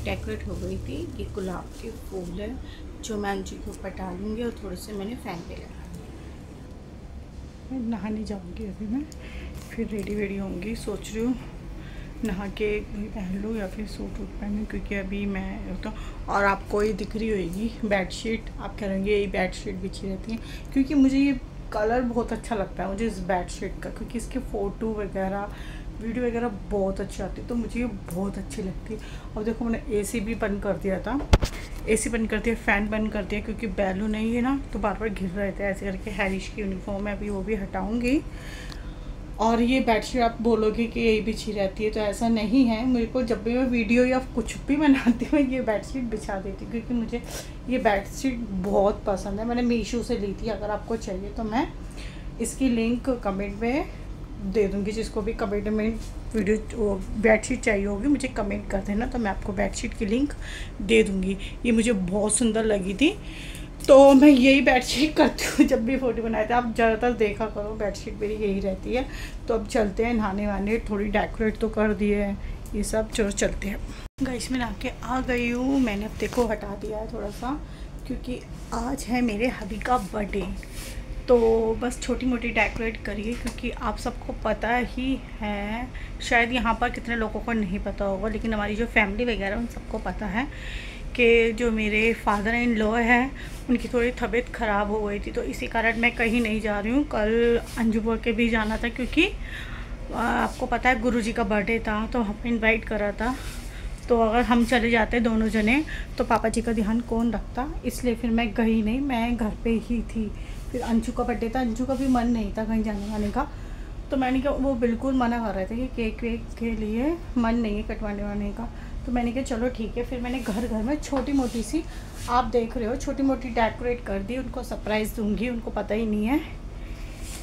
Decorate हो गई थी। ये गुलाब के फूल है जो मैं अंजू के ऊपर डालूंगी और थोड़े से मैंने फैन पे लगा। नहाने जाऊंगी अभी मैं, फिर रेडी वेडी होंगी। सोच रही हूँ नहा के पहन लूँ या फिर सूट वूट पहनूँ, क्योंकि अभी मैं तो और आपको ये दिख रही होगी बेडशीट। आप कहेंगे यही बेडशीट बिछी रहती है, क्योंकि मुझे ये कलर बहुत अच्छा लगता है मुझे इस बेडशीट का, क्योंकि इसके फ़ोटो वगैरह वीडियो वगैरह बहुत अच्छी आती है, तो मुझे ये बहुत अच्छी लगती है। अब देखो मैंने एसी भी बंद कर दिया था, एसी बंद कर दिया, फ़ैन बंद कर दिया, क्योंकि बैलून नहीं है ना तो बार बार घिर रहे थे ऐसे करके। हैरिश की यूनिफॉर्म है, अभी वो भी हटाऊँगी। और ये बेडशीट आप बोलोगे कि यही बिछी रहती है, तो ऐसा नहीं है। मेरे को जब भी मैं वीडियो या कुछ भी बनाती हूँ ये बेडशीट बिछा देती हूँ, क्योंकि मुझे ये बेडशीट बहुत पसंद है। मैंने मीशो से ली थी, अगर आपको चाहिए तो मैं इसकी लिंक कमेंट में दे दूँगी। जिसको भी कमेंट में वीडियो बेडशीट चाहिए होगी मुझे कमेंट कर देना, तो मैं आपको बेडशीट की लिंक दे दूँगी। ये मुझे बहुत सुंदर लगी थी, तो मैं यही बेडशीट करती हूँ जब भी फ़ोटो बनाए थे। आप ज़्यादातर देखा करो बेडशीट मेरी यही रहती है। तो अब चलते हैं नहाने वाने, थोड़ी डेकोरेट तो कर दिए है ये सब, चलो चलते हैं। गाइस मैं नहा के आ गई हूँ, मैंने अब देखो हटा दिया है थोड़ा सा, क्योंकि आज है मेरे हबी का बर्थडे। तो बस छोटी मोटी डेकोरेट करिए, क्योंकि आप सबको पता ही है, शायद यहाँ पर कितने लोगों को नहीं पता होगा, लेकिन हमारी जो फैमिली वगैरह उन सबको पता है कि जो मेरे फादर इन लॉ है उनकी थोड़ी तबीयत ख़राब हो गई थी, तो इसी कारण मैं कहीं नहीं जा रही हूँ। कल अंजू बुआ के भी जाना था, क्योंकि आपको पता है गुरुजी का बर्थडे था, तो हमें इनवाइट करा था। तो अगर हम चले जाते दोनों जने तो पापा जी का ध्यान कौन रखता, इसलिए फिर मैं गई नहीं, मैं घर पे ही थी। फिर अंजू का बर्थडे था, अंजू का भी मन नहीं था कहीं जाने वाने का, तो मैंने कहा, वो बिल्कुल मना कर रहे थे कि केक वेक के लिए मन नहीं है कटवाने वाने का। तो मैंने कहा चलो ठीक है। फिर मैंने घर घर में छोटी मोटी सी, आप देख रहे हो, छोटी मोटी डेकोरेट कर दी। उनको सरप्राइज़ दूंगी, उनको पता ही नहीं है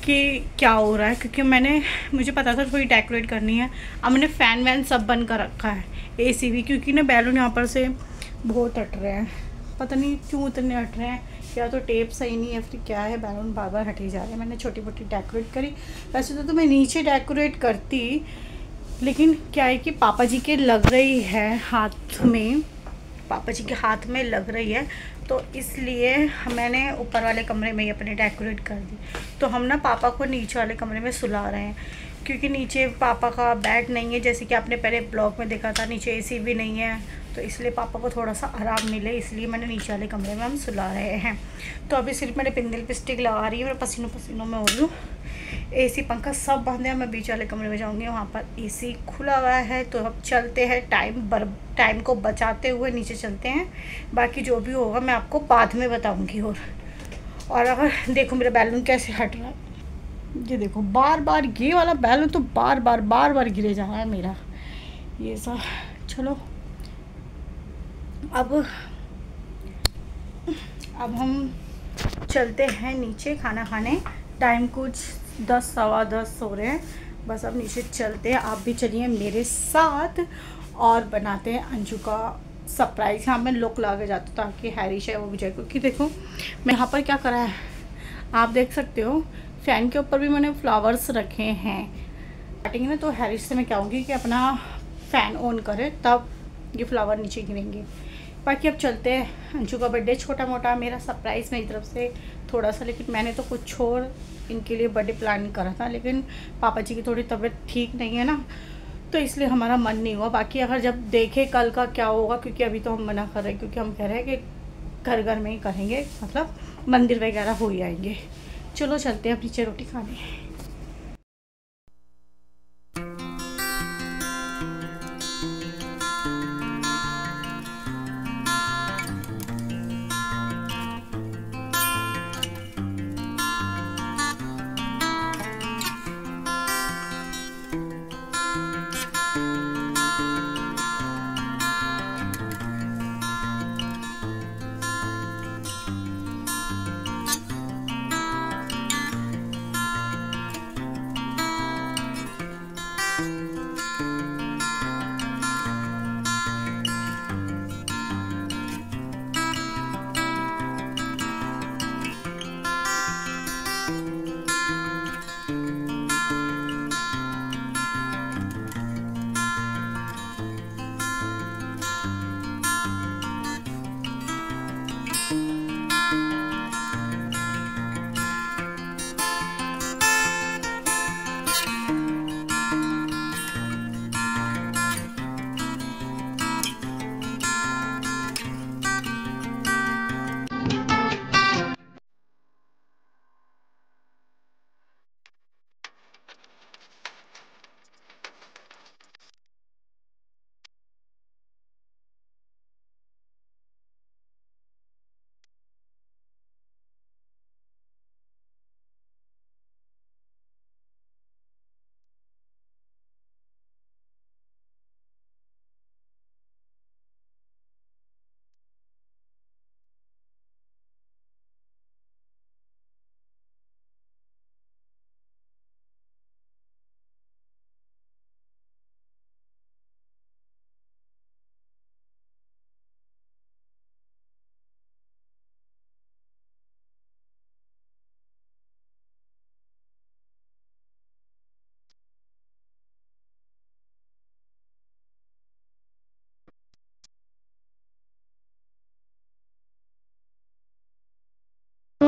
कि क्या हो रहा है, क्योंकि मुझे पता था थोड़ी डेकोरेट करनी है। अब मैंने फ़ैन वैन सब बंद कर रखा है, एसी भी, क्योंकि ना बैलून यहाँ पर से बहुत हट रहे हैं, पता नहीं क्यों इतने हट रहे हैं, या तो टेप सही नहीं है फिर क्या है, बैलून बार बार हटे जा रहे हैं। मैंने छोटी मोटी डेकोरेट करी। वैसे तो मैं नीचे डेकोरेट करती, लेकिन क्या है कि पापा जी के लग रही है हाथ में, पापा जी के हाथ में लग रही है, तो इसलिए मैंने ऊपर वाले कमरे में ही अपने डेकोरेट कर दी। तो हम ना पापा को नीचे वाले कमरे में सुला रहे हैं, क्योंकि नीचे पापा का बेड नहीं है, जैसे कि आपने पहले ब्लॉग में देखा था, नीचे एसी भी नहीं है, तो इसलिए पापा को थोड़ा सा आराम मिले, इसलिए मैंने नीचे वाले कमरे में हम सुला रहे हैं। तो अभी सिर्फ मैंने पिन लिपस्टिक लगा रही है, मैं पसीनों पसीनों में हो रही हूँ। एसी पंखा सब बंद है, मैं बीच वाले कमरे में जाऊंगी, वहाँ पर एसी खुला हुआ है। तो अब चलते हैं, टाइम को बचाते हुए नीचे चलते हैं। बाकी जो भी होगा मैं आपको बाद में बताऊंगी। और अगर देखो मेरा बैलून कैसे हट रहा है, ये देखो बार बार, ये वाला बैलून तो बार बार गिरे जा रहा है मेरा, ये सब। चलो अब हम चलते हैं नीचे खाना खाने। टाइम कुछ 10 सवा 10 हो रहे हैं, बस अब नीचे चलते हैं। आप भी चलिए मेरे साथ और बनाते हैं अंजू का सरप्राइज़। यहाँ मैं लुक ला के जाती हूँ ताकि हैरिश है वो भी जाए, क्योंकि देखो मैं यहाँ पर क्या करा है, आप देख सकते हो, फ़ैन के ऊपर भी मैंने फ्लावर्स रखे हैं। स्टार्टिंग में तो हैरिश से मैं कहूँगी कि अपना फ़ैन ऑन करे, तब ये फ्लावर नीचे गिरेंगे। बाकी अब चलते हैं। अंशु का बर्थडे छोटा मोटा मेरा सरप्राइज़ मेरी तरफ से थोड़ा सा, लेकिन मैंने तो कुछ और इनके लिए बर्थडे प्लान करा था, लेकिन पापा जी की थोड़ी तबीयत ठीक नहीं है ना, तो इसलिए हमारा मन नहीं हुआ। बाकी अगर जब देखें कल का क्या होगा, क्योंकि अभी तो हम मना कर रहे हैं, क्योंकि हम कह रहे हैं कि घर घर में ही करेंगे, मतलब मंदिर वगैरह हो ही आएंगे। चलो चलते हैं अब नीचे रोटी खाने।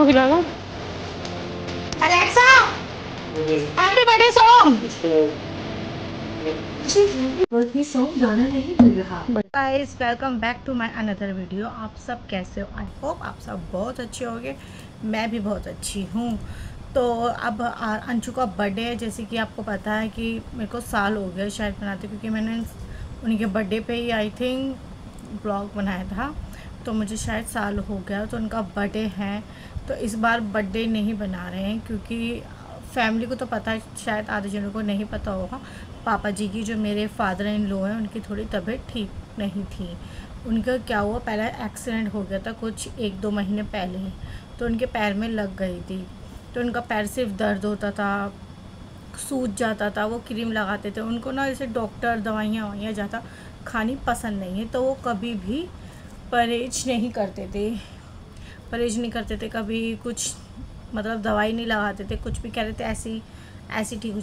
को खिला दो। अलेक्सा, हैप्पी बर्थडे सॉन्ग गाना नहीं मिल रहा। Guys, welcome back to my another video. आप सब कैसे हो? आई होप आप सब बहुत अच्छे होंगे। मैं भी बहुत अच्छी हूँ। तो अब अंशु का बर्थडे है। जैसे कि आपको पता है कि मेरे को साल हो गया शायद बनाते, क्योंकि मैंने उनके बर्थडे पे ही आई थिंक ब्लॉग बनाया था, तो मुझे शायद साल हो गया। तो उनका बर्थडे है, तो इस बार बर्थडे नहीं बना रहे हैं, क्योंकि फैमिली को तो पता है, शायद आधे जनों को नहीं पता होगा। पापा जी की, जो मेरे फादर इन लॉ हैं, उनकी थोड़ी तबीयत ठीक नहीं थी। उनका क्या हुआ, पहले एक्सीडेंट हो गया था कुछ 1-2 महीने पहले ही। तो उनके पैर में लग गई थी, तो उनका पैर सिर्फ दर्द होता था, सूज जाता था। वो क्रीम लगाते थे। उनको ना जैसे डॉक्टर दवाइयाँ ज़्यादा खानी पसंद नहीं है, तो वो कभी भी परहेज नहीं करते थे। कभी कुछ मतलब दवाई नहीं लगाते थे, कुछ भी कह रहे थे ऐसे ठीक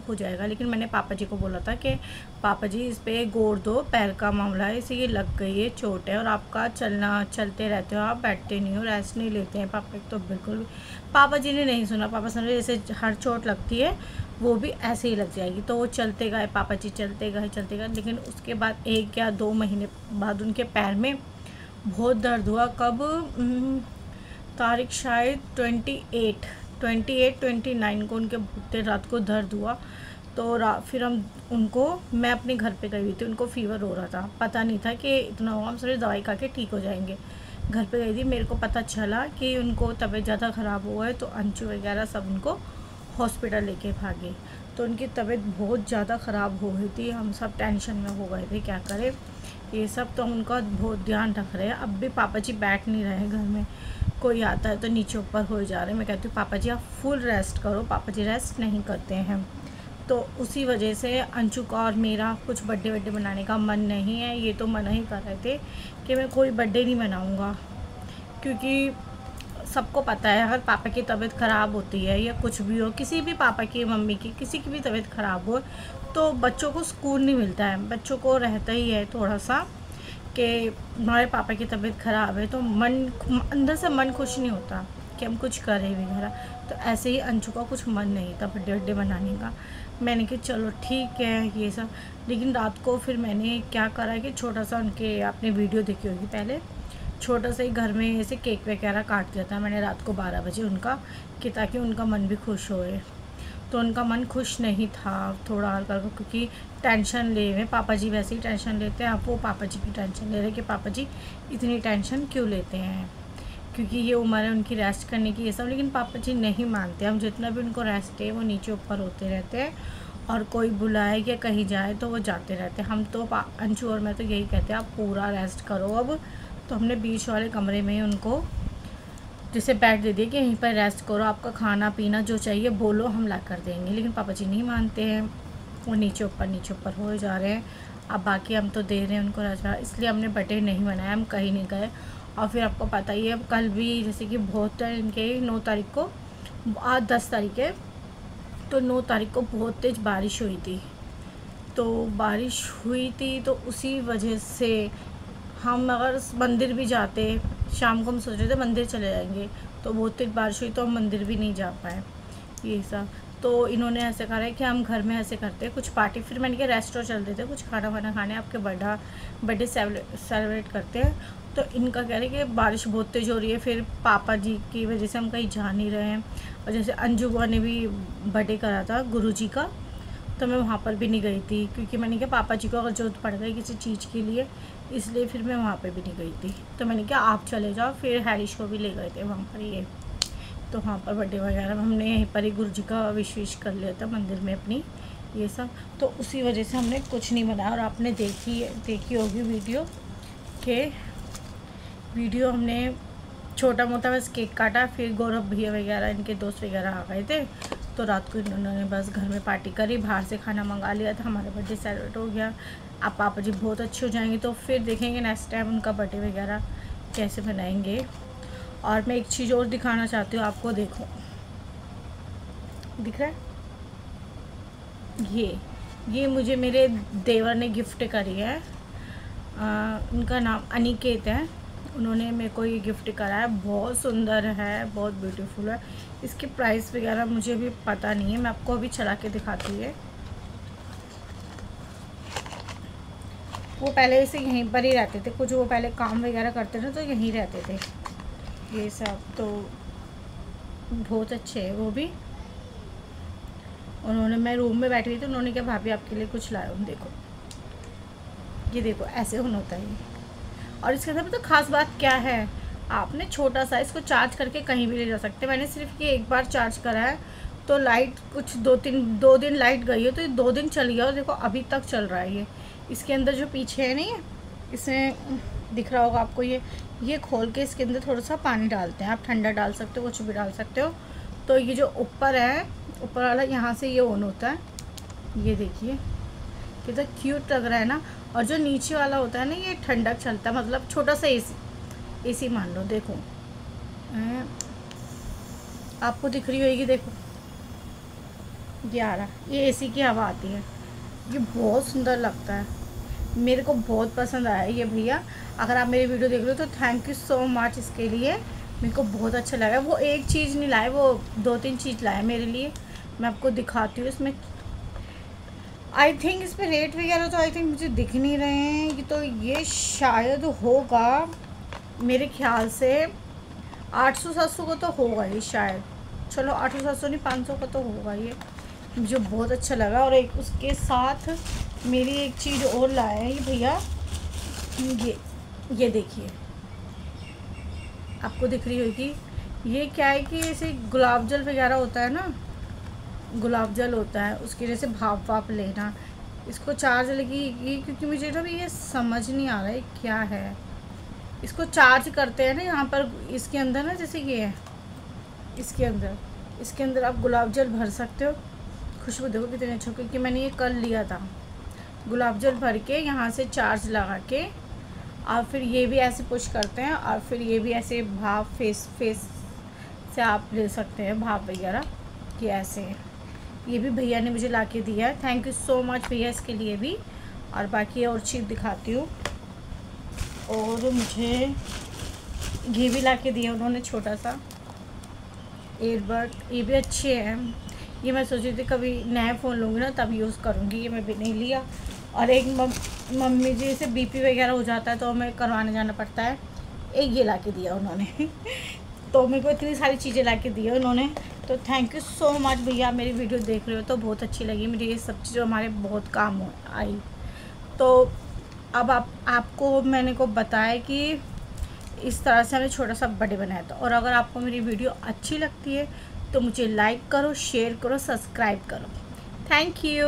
हो जाएगा। लेकिन मैंने पापा जी को बोला था कि पापा जी इस पे गौर दो, पैर का मामला है, इसे ये लग गई है, चोट है, और आपका चलते रहते हो, आप बैठते नहीं हो, रेस्ट नहीं लेते हैं। पापा तो बिल्कुल भी, पापा जी ने नहीं सुना। पापा समझे जैसे हर चोट लगती है वो भी ऐसे ही लग जाएगी। तो वो चलते गए, पापा जी चलते गए। लेकिन उसके बाद 1 या 2 महीने बाद उनके पैर में बहुत दर्द हुआ। कब तारीख शायद 28-29 को उनके देर रात को दर्द हुआ। तो फिर मैं अपने घर पे गई हुई थी। उनको फ़ीवर हो रहा था, पता नहीं था कि इतना हुआ। हम सारी दवाई खा के ठीक हो जाएंगे। घर पे गई थी, मेरे को पता चला कि उनको तबीयत ज़्यादा ख़राब हुआ है। तो अंशु वगैरह सब उनको हॉस्पिटल लेके भागे। तो उनकी तबीयत बहुत ज़्यादा ख़राब हो गई थी। हम सब टेंशन में हो गए थे, क्या करें ये सब। तो उनका बहुत ध्यान रख रहे हैं। अब भी पापा जी बैठ नहीं रहे घर में, कोई आता है तो नीचे ऊपर हो जा रहे हैं। मैं कहती हूँ पापा जी आप फुल रेस्ट करो। पापा जी रेस्ट नहीं करते हैं। तो उसी वजह से अंशु का और मेरा कुछ बर्थडे मनाने का मन नहीं है। ये तो मना ही कर रहे थे कि मैं कोई बर्थडे नहीं मनाऊँगा, क्योंकि सबको पता है अगर पापा की तबीयत ख़राब होती है या कुछ भी हो, किसी भी पापा की, मम्मी की, किसी की भी तबीयत ख़राब हो, तो बच्चों को सुकून नहीं मिलता है। बच्चों को रहता ही है थोड़ा सा कि हमारे पापा की तबीयत ख़राब है, तो मन अंदर से मन खुश नहीं होता कि हम कुछ करें वगैरह। तो ऐसे ही अंशु का कुछ मन नहीं था बर्थडे बनाने का। मैंने कहा चलो ठीक है ये सब। लेकिन रात को फिर मैंने क्या करा कि छोटा सा, उनके आपने वीडियो देखी होगी पहले, छोटा सा ही घर में ऐसे केक वगैरह काट दिया था मैंने रात को 12 बजे उनका, कि ताकि उनका मन भी खुश होए। तो उनका मन खुश नहीं था थोड़ा हल्का, क्योंकि टेंशन ले रहे। पापा जी वैसे ही टेंशन लेते हैं, अब वो पापा जी की टेंशन ले रहे कि पापा जी इतनी टेंशन क्यों लेते हैं, क्योंकि ये उम्र है उनकी रेस्ट करने की, ये सब। लेकिन पापा जी नहीं मानते। हम जितना भी उनको रेस्ट है वो नीचे ऊपर होते रहते हैं, और कोई बुलाए या कहीं जाए तो वो जाते रहते हैं। हम तो अंशु और मैं तो यही कहते हैं आप पूरा रेस्ट करो अब। तो हमने बीच वाले कमरे में उनको जैसे बेड दे दिए कि यहीं पर रेस्ट करो, आपका खाना पीना जो चाहिए बोलो हम ला कर देंगे। लेकिन पापा जी नहीं मानते हैं, वो नीचे ऊपर हो जा रहे हैं। अब बाकी हम तो दे रहे हैं उनको रेस्ट, इसलिए हमने बर्थडे नहीं मनाया, हम कहीं नहीं गए। और फिर आपको पता ही है कल भी जैसे कि बहुत इनके 9 तारीख को, आज 10 तारीख है, तो 9 तारीख को बहुत तेज़ बारिश हुई थी। तो उसी वजह से हम अगर मंदिर भी जाते, शाम को हम सोच रहे थे मंदिर चले जाएंगे, तो बहुत तेज बारिश हुई तो हम मंदिर भी नहीं जा पाए ये सब। तो इन्होंने ऐसे कहा है कि हम घर में ऐसे करते हैं कुछ पार्टी। फिर मैंने कहा रेस्टोरेंट चलते थे, कुछ खाना वाना खाने, आपके बर्थडे सेलिब्रेट करते हैं। तो इनका कह रहे हैं कि बारिश बहुत तेज़ हो रही है, फिर पापा जी की वजह से हम कहीं जा नहीं रहे हैं। और जैसे अंजू बुआ ने भी बर्थडे करा था गुरुजी का, तो मैं वहाँ पर भी नहीं गई थी, क्योंकि मैंने कहा पापा जी को अगर जरूरत पड़ गई किसी चीज़ के लिए, इसलिए फिर मैं वहाँ पे भी नहीं गई थी। तो मैंने कहा आप चले जाओ। फिर हैरिश को भी ले गए थे वहाँ पर ये, तो वहाँ पर बर्थडे वगैरह हमने यहीं पर ही गुरुजी का विश कर लिया था मंदिर में अपनी ये सब। तो उसी वजह से हमने कुछ नहीं बनाया। और आपने देखी होगी वीडियो हमने छोटा मोटा बस केक काटा। फिर गौरव भैया वगैरह इनके दोस्त वगैरह आ गए थे, तो रात को इन्होंने बस घर में पार्टी करी, बाहर से खाना मंगा लिया था, हमारा बर्थडे सेलिब्रेट हो गया। अब पापा जी बहुत अच्छे हो जाएंगे तो फिर देखेंगे नेक्स्ट टाइम उनका बर्थडे वगैरह कैसे बनाएंगे। और मैं एक चीज़ और दिखाना चाहती हूँ आपको, देखो दिख रहा है, ये मुझे मेरे देवर ने गिफ्ट करी है। उनका नाम अनिकेत है, उन्होंने मेरे को ये गिफ्ट करा है। बहुत सुंदर है, बहुत ब्यूटीफुल है। इसकी प्राइस वगैरह मुझे भी पता नहीं है, मैं आपको अभी चला के दिखाती है। वो पहले से यहीं पर ही रहते थे, कुछ वो पहले काम वगैरह करते थे तो यहीं रहते थे। ये सब तो बहुत अच्छे है वो भी। उन्होंने, मैं रूम में बैठी हुई थी, उन्होंने कहा भाभी आपके लिए कुछ लाया हूँ। देखो ये देखो ऐसे होता है ये। और इसके अंदर तो ख़ास बात क्या है, आपने छोटा सा इसको चार्ज करके कहीं भी ले जा सकते हैं। मैंने सिर्फ ये एक बार चार्ज करा है तो लाइट कुछ 2 दिन लाइट गई है तो ये 2 दिन चल गया और देखो अभी तक चल रहा है ये। इसके अंदर जो पीछे है नहीं है, इसमें दिख रहा होगा आपको, ये खोल के इसके अंदर थोड़ा सा पानी डालते हैं। आप ठंडा डाल सकते हो, कुछ भी डाल सकते हो। तो ये जो ऊपर है, ऊपर वाला यहाँ से ये ऑन होता है। ये देखिए कितना क्यूट लग रहा है ना। और जो नीचे वाला होता है ना, ये ठंडक चलता है, मतलब छोटा सा एसी मान लो। देखो आपको दिख रही होगी, देखो ये आ रहा, ये एसी की हवा आती है। ये बहुत सुंदर लगता है, मेरे को बहुत पसंद आया ये भैया। अगर आप मेरी वीडियो देख रहे हो तो थैंक यू सो मच इसके लिए, मेरे को बहुत अच्छा लगा। वो एक चीज़ नहीं लाए, वो 2-3 चीज़ लाए मेरे लिए। मैं आपको दिखाती हूँ। इसमें आई थिंक इस पर रेट वगैरह तो आई थिंक मुझे दिख नहीं रहे हैं। ये तो ये शायद होगा मेरे ख्याल से 800-700 का तो होगा ये शायद। चलो 800-700 नहीं, 500 का तो होगा ये। मुझे बहुत अच्छा लगा। और एक उसके साथ मेरी एक चीज़ और लाया है ये भैया। ये देखिए, आपको दिख रही होगी। ये क्या है कि ऐसे गुलाब जल वगैरह होता है ना, गुलाब जल होता है, उसकी वजह से भाप वाप लेना। इसको चार्ज लगी ये, क्योंकि मुझे ना ये समझ नहीं आ रहा है क्या है। इसको चार्ज करते हैं ना यहाँ पर, इसके अंदर ना, जैसे ये है, इसके अंदर आप गुलाब जल भर सकते हो। खुशबू देखो कितनी अच्छी, क्योंकि मैंने ये कल लिया था। गुलाब जल भर के यहाँ से चार्ज लगा के, और फिर ये भी ऐसे पुश करते हैं, और फिर ये भी ऐसे भाप फेस से आप ले सकते हैं भाप वगैरह। ये ऐसे है। ये भी भैया ने मुझे ला के दिया है, थैंक यू सो मच भैया इसके लिए भी। और बाकी और चीज़ दिखाती हूँ। और मुझे ये भी ला के दिया उन्होंने, छोटा सा ईयरबड। ये भी अच्छे हैं। ये मैं सोच रही थी कभी नया फ़ोन लूँगी ना तब यूज़ करूँगी, ये मैं भी नहीं लिया। और एक मम्मी जी से बीपी वगैरह हो जाता है तो हमें करवाने जाना पड़ता है, एक ये ला के दिया उन्होंने तो मेरे को इतनी सारी चीज़ें ला के दी है उन्होंने। तो थैंक यू सो मच भैया, मेरी वीडियो देख रहे हो तो बहुत अच्छी लगी मुझे। ये सब चीज़ें हमारे बहुत काम आई। तो अब आपको मैंने को बताया कि इस तरह से हमें छोटा सा बर्थडे बनाया था। और अगर आपको मेरी वीडियो अच्छी लगती है तो मुझे लाइक करो, शेयर करो, सब्सक्राइब करो। Thank you.